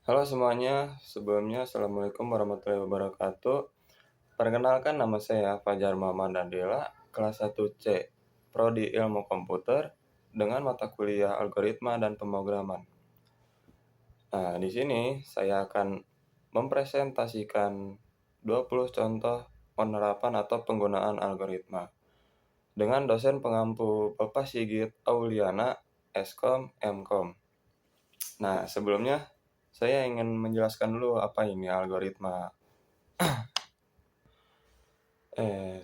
Halo semuanya, sebelumnya Assalamualaikum warahmatullahi wabarakatuh. Perkenalkan nama saya Fajar Muhammad Nadila, kelas 1C, Prodi Ilmu Komputer dengan mata kuliah Algoritma dan Pemrograman. Nah, di sini saya akan mempresentasikan 20 contoh penerapan atau penggunaan algoritma dengan dosen pengampu Bapak Sigit Auliana, Eskom, Mkom. Nah, sebelumnya saya ingin menjelaskan dulu apa ini algoritma.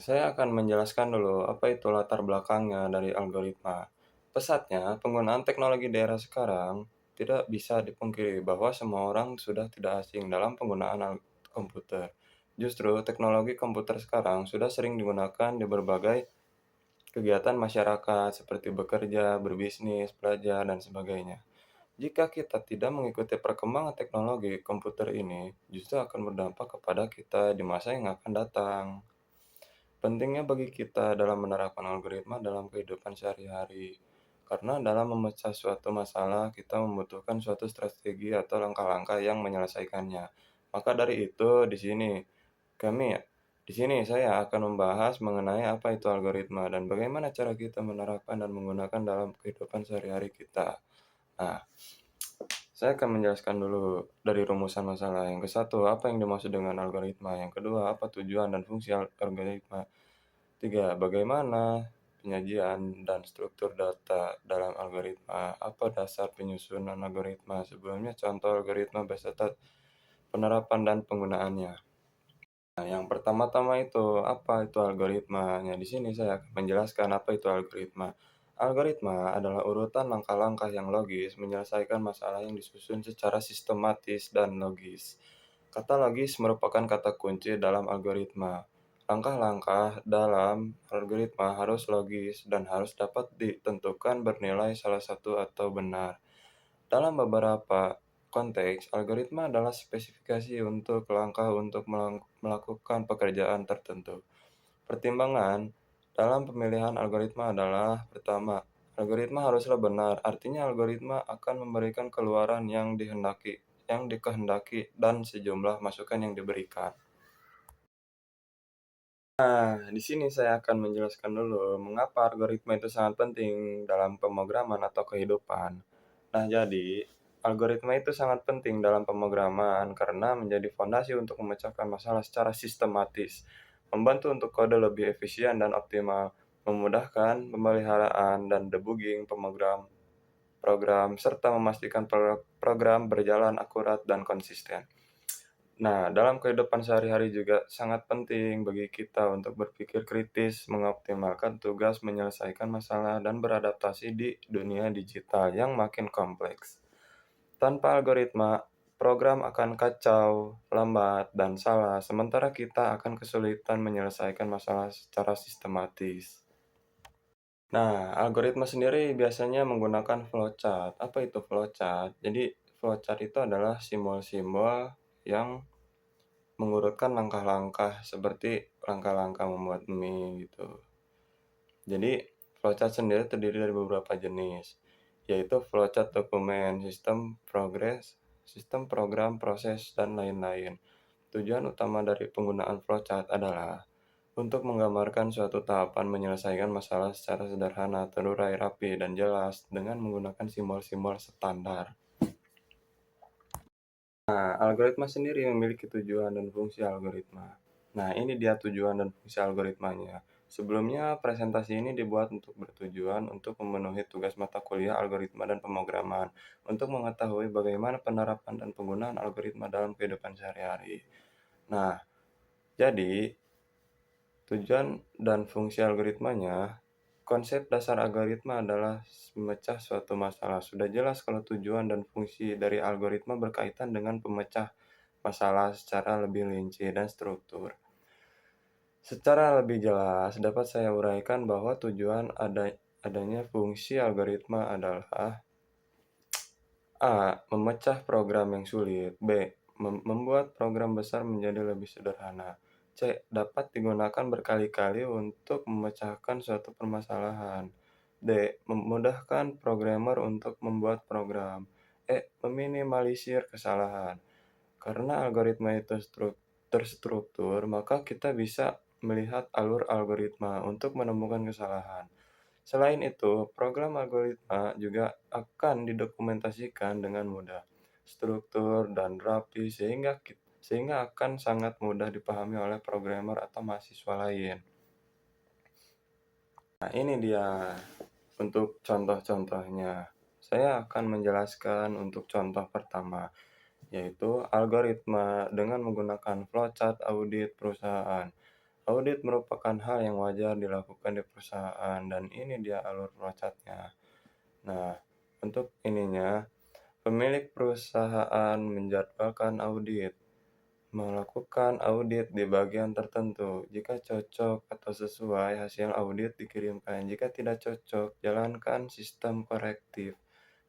Saya akan menjelaskan dulu apa itu latar belakangnya dari algoritma. Pesatnya, penggunaan teknologi di era sekarang tidak bisa dipungkiri bahwa semua orang sudah tidak asing dalam penggunaan komputer. Justru teknologi komputer sekarang sudah sering digunakan di berbagai kegiatan masyarakat seperti bekerja, berbisnis, belajar, dan sebagainya. Jika kita tidak mengikuti perkembangan teknologi komputer ini, justru akan berdampak kepada kita di masa yang akan datang. Pentingnya bagi kita dalam menerapkan algoritma dalam kehidupan sehari-hari, karena dalam memecah suatu masalah kita membutuhkan suatu strategi atau langkah-langkah yang menyelesaikannya. Maka dari itu, kami di sini saya akan membahas mengenai apa itu algoritma dan bagaimana cara kita menerapkan dan menggunakan dalam kehidupan sehari-hari kita. Nah, saya akan menjelaskan dulu dari rumusan masalah. Yang ke satu, apa yang dimaksud dengan algoritma? Yang kedua, apa tujuan dan fungsi algoritma? 3. Bagaimana penyajian dan struktur data dalam algoritma? Apa dasar penyusunan algoritma? Sebelumnya contoh algoritma beserta penerapan dan penggunaannya. Nah, yang pertama-tama itu, apa itu algoritma? Nah, di sini saya akan menjelaskan apa itu algoritma. Algoritma adalah urutan langkah-langkah yang logis menyelesaikan masalah yang disusun secara sistematis dan logis. Kata logis merupakan kata kunci dalam algoritma. Langkah-langkah dalam algoritma harus logis dan harus dapat ditentukan bernilai salah satu atau benar. Dalam beberapa konteks, algoritma adalah spesifikasi untuk langkah untuk melakukan pekerjaan tertentu. Pertimbangan dalam pemilihan algoritma adalah: pertama, algoritma haruslah benar, artinya algoritma akan memberikan keluaran yang dikehendaki dan sejumlah masukan yang diberikan. Nah, di sini saya akan menjelaskan dulu mengapa algoritma itu sangat penting dalam pemrograman atau kehidupan. Nah, jadi algoritma itu sangat penting dalam pemrograman karena menjadi fondasi untuk memecahkan masalah secara sistematis, membantu untuk kode lebih efisien dan optimal, memudahkan pemeliharaan dan debugging program, serta memastikan program berjalan akurat dan konsisten. Nah, dalam kehidupan sehari-hari juga sangat penting bagi kita untuk berpikir kritis, mengoptimalkan tugas, menyelesaikan masalah, dan beradaptasi di dunia digital yang makin kompleks. Tanpa algoritma, program akan kacau, lambat, dan salah, sementara kita akan kesulitan menyelesaikan masalah secara sistematis. Nah, algoritma sendiri biasanya menggunakan flowchart. Apa itu flowchart? Jadi, flowchart itu adalah simbol-simbol yang mengurutkan langkah-langkah seperti langkah-langkah membuat mie gitu. Jadi, flowchart sendiri terdiri dari beberapa jenis, yaitu flowchart dokumen, sistem progres, sistem program, proses, dan lain-lain. Tujuan utama dari penggunaan flowchart adalah untuk menggambarkan suatu tahapan menyelesaikan masalah secara sederhana, terurai, rapi, dan jelas dengan menggunakan simbol-simbol standar. Nah, algoritma sendiri memiliki tujuan dan fungsi algoritma. Nah, ini dia tujuan dan fungsi algoritmanya. Sebelumnya, presentasi ini dibuat untuk bertujuan untuk memenuhi tugas mata kuliah algoritma dan pemrograman, untuk mengetahui bagaimana penerapan dan penggunaan algoritma dalam kehidupan sehari-hari. Nah, jadi tujuan dan fungsi algoritmanya, konsep dasar algoritma adalah memecah suatu masalah. Sudah jelas kalau tujuan dan fungsi dari algoritma berkaitan dengan pemecah masalah secara lebih rinci dan struktur. Secara lebih jelas, dapat saya uraikan bahwa adanya fungsi algoritma adalah: A. Memecah program yang sulit. B. Membuat program besar menjadi lebih sederhana. C. Dapat digunakan berkali-kali untuk memecahkan suatu permasalahan. D. Memudahkan programmer untuk membuat program. meminimalisir kesalahan. Karena algoritma itu terstruktur, maka kita bisa melihat alur algoritma untuk menemukan kesalahan. Selain itu, program algoritma juga akan didokumentasikan dengan mudah, struktur dan rapi sehingga akan sangat mudah dipahami oleh programmer atau mahasiswa lain. Nah, ini dia untuk contoh-contohnya. Saya akan menjelaskan untuk contoh pertama, yaitu algoritma dengan menggunakan flowchart audit perusahaan. Audit merupakan hal yang wajar dilakukan di perusahaan dan ini dia alur flowchart-nya. Nah, untuk ininya, pemilik perusahaan menjadwalkan audit, melakukan audit di bagian tertentu. Jika cocok atau sesuai, hasil audit dikirimkan. Jika tidak cocok, jalankan sistem korektif,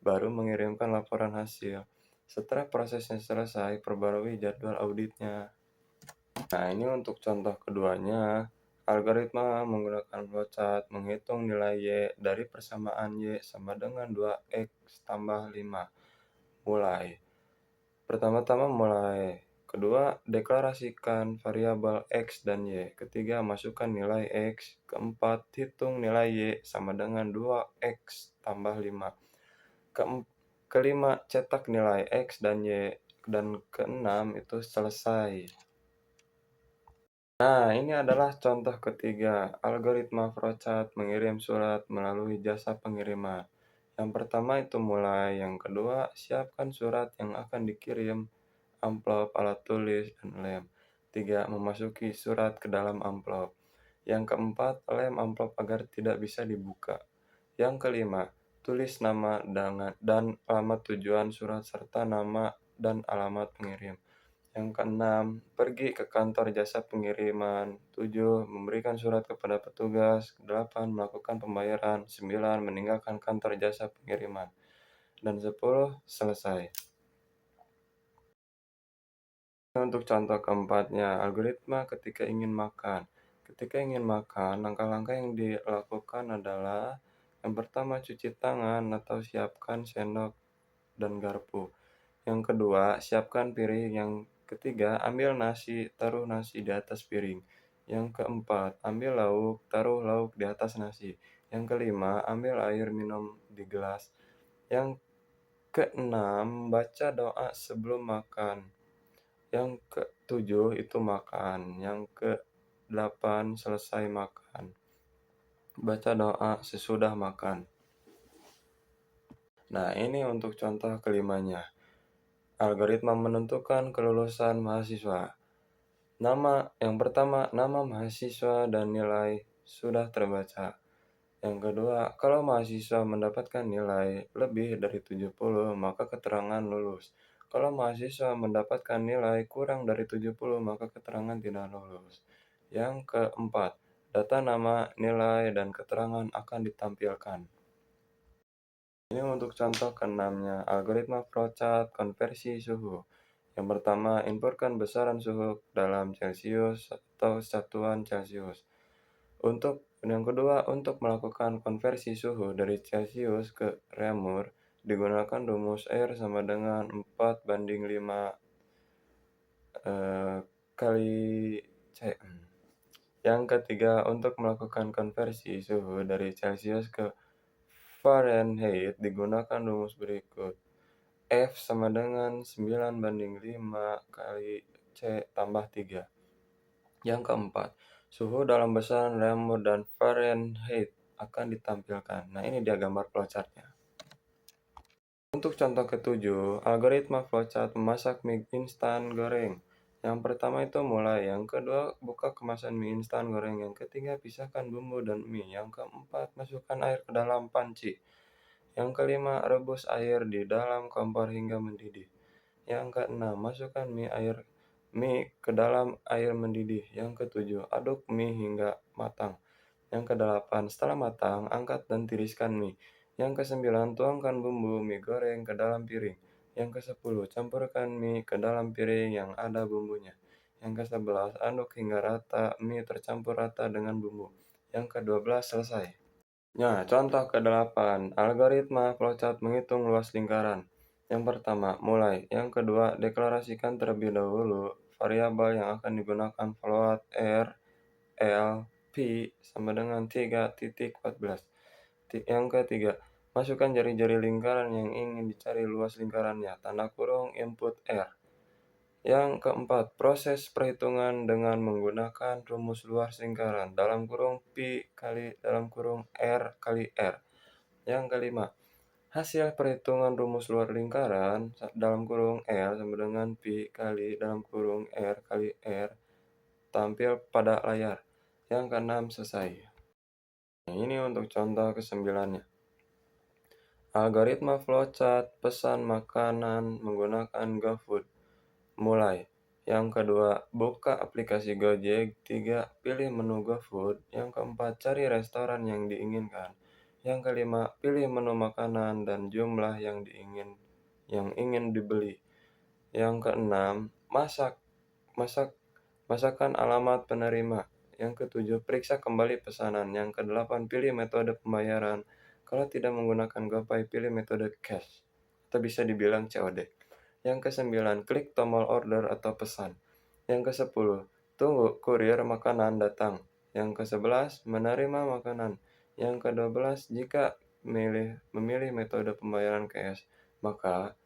baru mengirimkan laporan hasil. Setelah prosesnya selesai, perbarui jadwal auditnya. Nah, ini untuk contoh keduanya. Algoritma menggunakan flowchart menghitung nilai Y dari persamaan Y sama dengan 2X tambah 5. Mulai. Pertama-tama mulai. Kedua, deklarasikan variabel X dan Y. Ketiga, masukkan nilai X. Keempat, hitung nilai Y sama dengan 2X tambah 5. Kelima, cetak nilai X dan Y. Dan keenam, itu selesai. Nah, ini adalah contoh ketiga, algoritma flowchart mengirim surat melalui jasa pengiriman. Yang pertama itu mulai, yang kedua siapkan surat yang akan dikirim, amplop, alat tulis, dan lem. 3. Memasuki surat ke dalam amplop. Yang keempat, lem amplop agar tidak bisa dibuka. Yang kelima, tulis nama dan alamat tujuan surat serta nama dan alamat pengirim. Yang keenam, pergi ke kantor jasa pengiriman. 7. Memberikan surat kepada petugas. 8. Melakukan pembayaran. 9. Meninggalkan kantor jasa pengiriman. Dan 10. Selesai. Untuk contoh keempatnya, algoritma ketika ingin makan. Ketika ingin makan, langkah-langkah yang dilakukan adalah yang pertama, cuci tangan atau siapkan sendok dan garpu. Yang kedua, siapkan piring. Yang ketiga, ambil nasi, taruh nasi di atas piring. Yang keempat, ambil lauk, taruh lauk di atas nasi. Yang kelima, ambil air minum di gelas. Yang keenam, baca doa sebelum makan. Yang ketujuh itu makan. Yang kedelapan, selesai makan. Baca doa sesudah makan. Nah, ini untuk contoh kelimanya. Algoritma menentukan kelulusan mahasiswa. Yang pertama, nama mahasiswa dan nilai sudah terbaca. Yang kedua, kalau mahasiswa mendapatkan nilai lebih dari 70, maka keterangan lulus. Kalau mahasiswa mendapatkan nilai kurang dari 70, maka keterangan tidak lulus. Yang keempat, data nama, nilai, dan keterangan akan ditampilkan. Ini untuk contoh keenamnya, algoritma flowchart konversi suhu. Yang pertama, inputkan besaran suhu dalam Celcius atau satuan Celcius. Yang kedua, untuk melakukan konversi suhu dari Celcius ke Reaumur, digunakan rumus R sama dengan 4:5 kali C. Yang ketiga, untuk melakukan konversi suhu dari Celcius ke Fahrenheit, digunakan rumus berikut. F sama dengan 9:5 kali C tambah 3. Yang keempat, suhu dalam besaran Reaumur dan Fahrenheit akan ditampilkan. Nah, ini dia gambar flowchart-nya. Untuk contoh ketujuh, algoritma flowchart memasak mie instan goreng. Yang pertama itu mulai, yang kedua buka kemasan mie instan goreng, yang ketiga pisahkan bumbu dan mie, yang keempat masukkan air ke dalam panci. Yang kelima, rebus air di dalam kompor hingga mendidih. Yang keenam, masukkan mie ke dalam air mendidih. Yang ketujuh, aduk mie hingga matang. Yang kedelapan, setelah matang, angkat dan tiriskan mie. Yang kesembilan, tuangkan bumbu mie goreng ke dalam piring. Yang kesepuluh, campurkan mie ke dalam piring yang ada bumbunya. Yang kesebelas, aduk hingga rata, mie tercampur rata dengan bumbu. Yang kedua belas, selesai. Nah, contoh ke-8, algoritma flowchart menghitung luas lingkaran. Yang pertama, mulai. Yang kedua, deklarasikan terlebih dahulu variabel yang akan digunakan float R, L, P sama dengan 3.14. Yang ketiga, masukkan jari-jari lingkaran yang ingin dicari luas lingkarannya, tanda kurung input R. Yang keempat, proses perhitungan dengan menggunakan rumus luas lingkaran, dalam kurung P kali dalam kurung R kali R. Yang kelima, hasil perhitungan rumus luar lingkaran dalam kurung L sama dengan Pi kali dalam kurung R kali R tampil pada layar. Yang keenam, selesai. Nah, ini untuk contoh kesembilannya. Algoritma flowchart pesan makanan menggunakan GoFood. Mulai. Yang kedua, buka aplikasi Gojek. 3. Pilih menu GoFood. Yang keempat, cari restoran yang diinginkan. Yang kelima, pilih menu makanan dan jumlah yang ingin dibeli. Yang keenam, masakkan alamat penerima. Yang ketujuh, periksa kembali pesanan. Yang kedelapan, pilih metode pembayaran. Kalau tidak menggunakan GoPay, pilih metode cash atau bisa dibilang COD. Yang kesembilan, klik tombol order atau pesan. Yang kesepuluh, tunggu kurir makanan datang. Yang kesebelas, menerima makanan. Yang kedua belas, jika memilih metode pembayaran cash, maka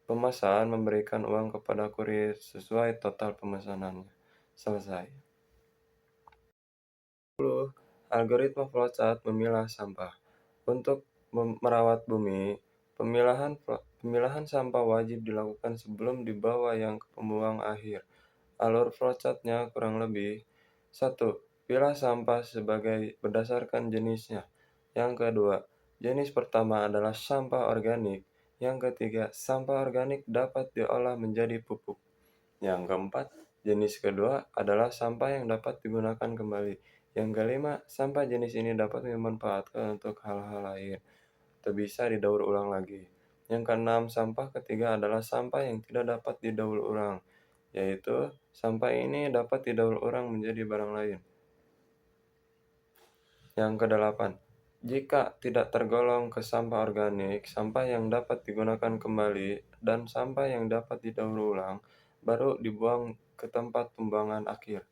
pemesan memberikan uang kepada kurir sesuai total pemesanannya. Selesai. 10. Algoritma flowchart memilah sampah. Untuk merawat bumi, pemilahan sampah wajib dilakukan sebelum dibawa yang ke pembuang akhir. Alur flowchart-nya kurang lebih 1. Pilah sampah berdasarkan jenisnya. Yang kedua, jenis pertama adalah sampah organik. Yang ketiga, sampah organik dapat diolah menjadi pupuk. Yang keempat, jenis kedua adalah sampah yang dapat digunakan kembali. Yang kelima, sampah jenis ini dapat dimanfaatkan untuk hal-hal lain atau bisa didaur ulang lagi. Yang keenam, sampah ketiga adalah sampah yang tidak dapat didaur ulang, yaitu sampah ini dapat didaur ulang menjadi barang lain. Yang kedelapan, jika tidak tergolong ke sampah organik, sampah yang dapat digunakan kembali, dan sampah yang dapat didaur ulang, baru dibuang ke tempat pembuangan akhir.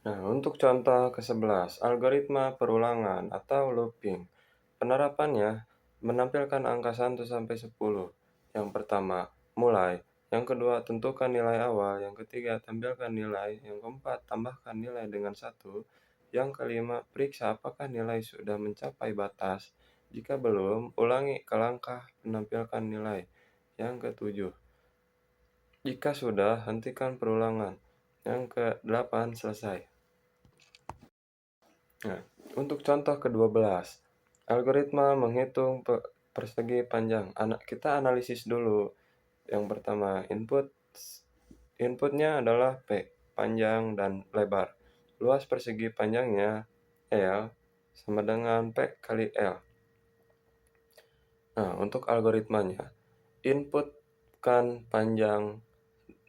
Nah, untuk contoh ke-11, algoritma perulangan atau looping. Penerapannya menampilkan angka 1 sampai 10. Yang pertama, mulai. Yang kedua, tentukan nilai awal. Yang ketiga, tampilkan nilai. Yang keempat, tambahkan nilai dengan 1. Yang kelima, periksa apakah nilai sudah mencapai batas. Jika belum, ulangi ke langkah menampilkan nilai. Yang ketujuh, jika sudah, hentikan perulangan. Yang ke-8, selesai. Nah, untuk contoh ke-12, algoritma menghitung persegi panjang. Kita analisis dulu. Yang pertama, inputnya adalah P, panjang dan lebar. Luas persegi panjangnya L sama dengan P kali L. Nah, untuk algoritmanya, inputkan panjang.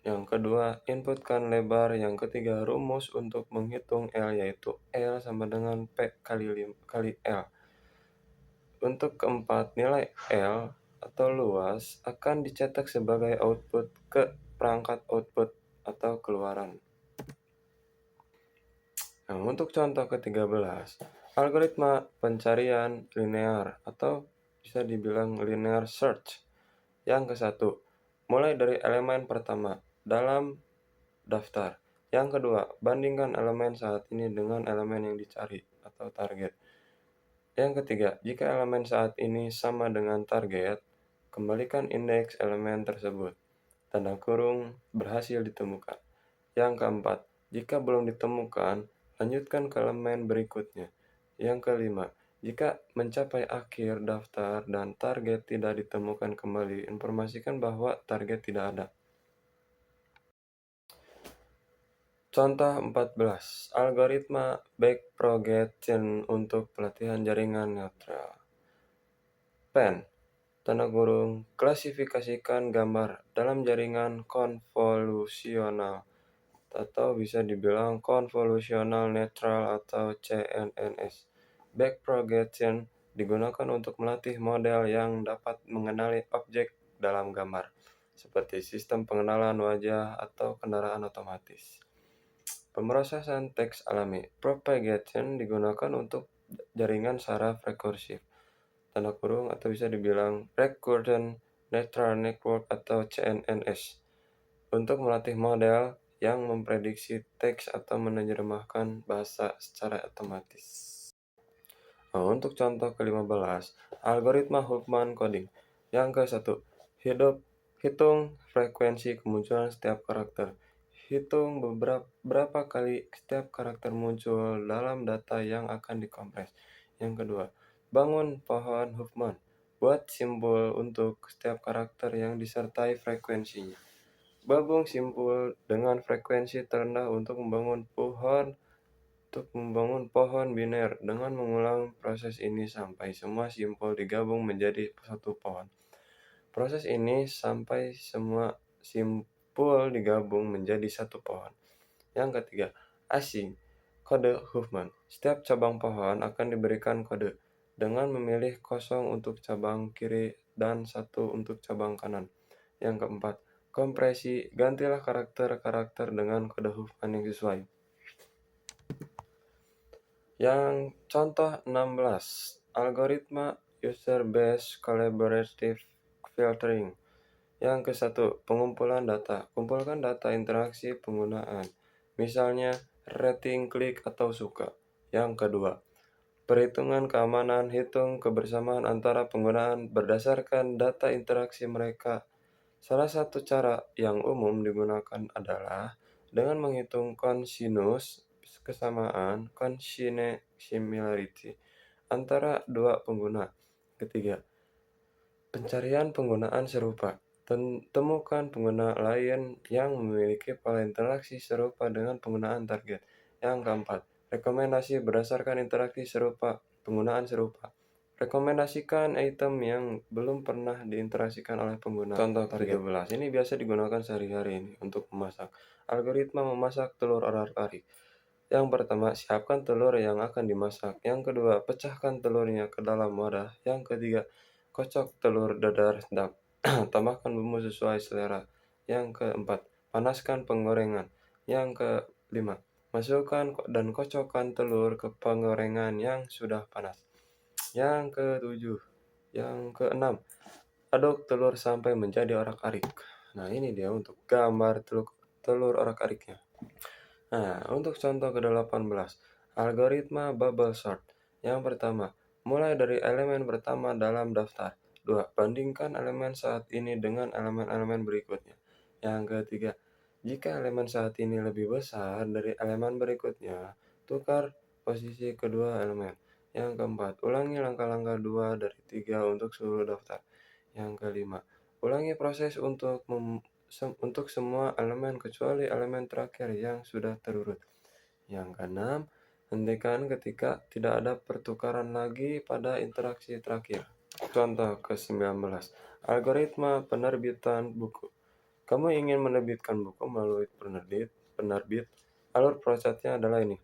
Yang kedua, inputkan lebar. Yang ketiga, rumus untuk menghitung L yaitu L sama dengan P kali L. Untuk keempat, nilai L atau luas akan dicetak sebagai output ke perangkat output atau keluaran. Nah, untuk contoh ke-13, algoritma pencarian linear atau bisa dibilang linear search. Yang ke-1, mulai dari elemen pertama dalam daftar. Yang kedua, bandingkan elemen saat ini dengan elemen yang dicari atau target. Yang ketiga, jika elemen saat ini sama dengan target, kembalikan indeks elemen tersebut. Tanda kurung berhasil ditemukan. Yang keempat, jika belum ditemukan, lanjutkan ke elemen berikutnya. Yang kelima, jika mencapai akhir daftar dan target tidak ditemukan kembali, informasikan bahwa target tidak ada. Contoh 14, algoritma backpropagation untuk pelatihan jaringan neutral. PEN, tanda kurung, klasifikasikan gambar dalam jaringan konvolusional atau bisa dibilang konvolusional netral atau CNNS. Backpropagation digunakan untuk melatih model yang dapat mengenali objek dalam gambar, seperti sistem pengenalan wajah atau kendaraan otomatis. Pemrosesan teks alami propagation digunakan untuk jaringan saraf rekursif, tanda kurung atau bisa dibilang Recurrent Neural Network atau CNNS, untuk melatih model yang memprediksi teks atau menerjemahkan bahasa secara otomatis. Nah, untuk contoh ke-15, algoritma Huffman coding. Yang ke-1, hitung frekuensi kemunculan setiap karakter. Hitung berapa kali setiap karakter muncul dalam data yang akan dikompres. Yang kedua, bangun pohon Huffman. Buat simbol untuk setiap karakter yang disertai frekuensinya. Gabung simpul dengan frekuensi terendah untuk membangun pohon biner dengan mengulang proses ini sampai semua simpul digabung menjadi satu pohon. Proses ini sampai semua simpul digabung menjadi satu pohon. Yang ketiga, asing kode Huffman. Setiap cabang pohon akan diberikan kode dengan memilih 0 untuk cabang kiri dan 1 untuk cabang kanan. Yang keempat, kompresi. Gantilah karakter-karakter dengan kode Huffman yang sesuai. Yang contoh 16, algoritma user-based collaborative filtering. Yang ke-1, pengumpulan data. Kumpulkan data interaksi penggunaan, misalnya rating, klik, atau suka. Yang kedua, perhitungan keamanan. Hitung kebersamaan antara penggunaan berdasarkan data interaksi mereka. Salah satu cara yang umum digunakan adalah dengan menghitung konsinus kesamaan similarity antara dua pengguna. Ketiga, pencarian penggunaan serupa. Temukan pengguna lain yang memiliki pola interaksi serupa dengan penggunaan target. Yang keempat, rekomendasi berdasarkan interaksi serupa, penggunaan serupa. Rekomendasikan item yang belum pernah diinteraksikan oleh pengguna. Contoh target 13. Ini biasa digunakan sehari-hari ini untuk memasak. Algoritma memasak telur orak-arik. Yang pertama, siapkan telur yang akan dimasak. Yang kedua, pecahkan telurnya ke dalam wadah. Yang ketiga, kocok telur dadar sedap. Tambahkan bumbu sesuai selera. Yang keempat, panaskan penggorengan. Yang kelima, masukkan dan kocokkan telur ke penggorengan yang sudah panas. Yang ketujuh, yang keenam, aduk telur sampai menjadi orak-arik. Nah, ini dia untuk gambar telur orak-ariknya. Nah, untuk contoh ke-18, algoritma bubble sort. Yang pertama, mulai dari elemen pertama dalam daftar. 2. Bandingkan elemen saat ini dengan elemen-elemen berikutnya. Yang ketiga, jika elemen saat ini lebih besar dari elemen berikutnya, tukar posisi kedua elemen. Yang keempat, ulangi langkah-langkah 2 dari 3 untuk seluruh daftar. Yang kelima, ulangi proses untuk semua elemen kecuali elemen terakhir yang sudah terurut. Yang keenam, hentikan ketika tidak ada pertukaran lagi pada interaksi terakhir. Contoh ke-19, algoritma penerbitan buku. Kamu ingin menerbitkan buku melalui penerbit. Alur prosesnya adalah ini.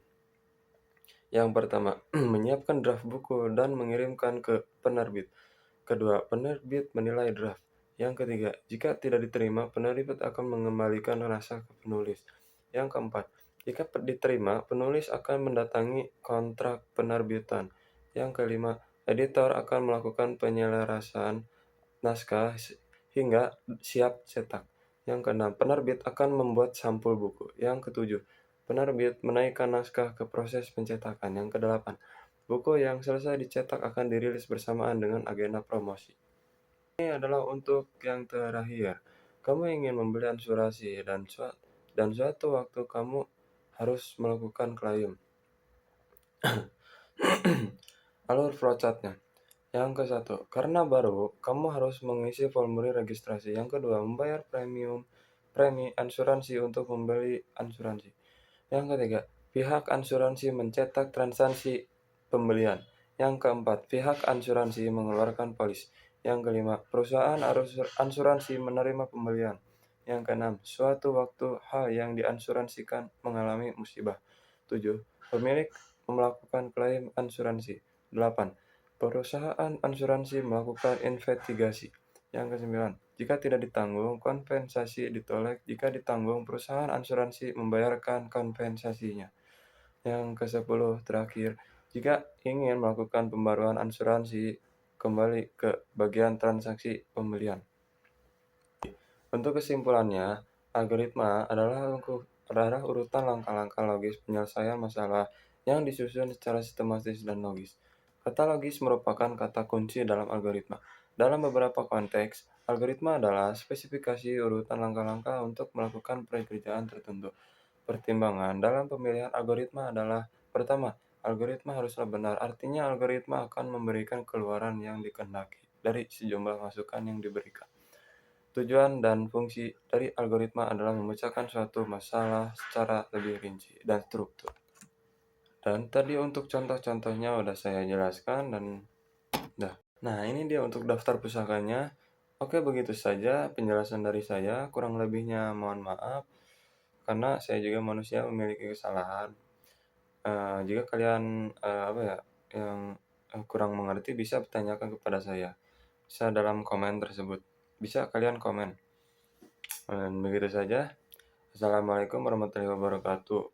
Yang pertama, menyiapkan draft buku dan mengirimkan ke penerbit. Kedua, penerbit menilai draft. Yang ketiga, jika tidak diterima, penerbit akan mengembalikan naskah ke penulis. Yang keempat, jika diterima, penulis akan mendatangi kontrak penerbitan. Yang kelima, editor akan melakukan penyelarasan naskah hingga siap cetak. Yang keenam, penerbit akan membuat sampul buku. Yang ketujuh, penerbit menaikkan naskah ke proses pencetakan. Yang kedelapan, buku yang selesai dicetak akan dirilis bersamaan dengan agenda promosi. Ini adalah untuk yang terakhir. Kamu ingin membeli asuransi dan suatu waktu kamu harus melakukan klaim. Alur flowchartnya. Yang ke-1, karena baru, kamu harus mengisi formulir registrasi. Yang kedua, membayar premi asuransi untuk membeli asuransi. Yang ketiga, pihak asuransi mencetak transaksi pembelian. Yang keempat, pihak asuransi mengeluarkan polis. Yang kelima, perusahaan asuransi menerima pembelian. Yang keenam, suatu waktu hal yang diasuransikan mengalami musibah. 7. Pemilik melakukan klaim asuransi. 8. Perusahaan asuransi melakukan investigasi. Yang kesembilan, jika tidak ditanggung, kompensasi ditolak. Jika ditanggung, perusahaan asuransi membayarkan kompensasinya. Yang kesepuluh terakhir, jika ingin melakukan pembaruan asuransi, kembali ke bagian transaksi pembelian. Untuk kesimpulannya, algoritma adalah urutan langkah-langkah logis penyelesaian masalah yang disusun secara sistematis dan logis. Kata logis merupakan kata kunci dalam algoritma. Dalam beberapa konteks, algoritma adalah spesifikasi urutan langkah-langkah untuk melakukan pekerjaan tertentu. Pertimbangan dalam pemilihan algoritma adalah: pertama, algoritma haruslah benar, artinya algoritma akan memberikan keluaran yang dikehendaki dari sejumlah masukan yang diberikan. Tujuan dan fungsi dari algoritma adalah memecahkan suatu masalah secara lebih rinci dan struktur. Dan tadi untuk contoh-contohnya udah saya jelaskan dan dah. Nah, ini dia untuk daftar pusakanya. Oke, begitu saja penjelasan dari saya. Kurang lebihnya mohon maaf karena saya juga manusia memiliki kesalahan. Jika kalian apa ya yang kurang mengerti bisa bertanyakan kepada saya. Bisa dalam komen tersebut. Bisa kalian komen. Dan begitu saja. Assalamualaikum warahmatullahi wabarakatuh.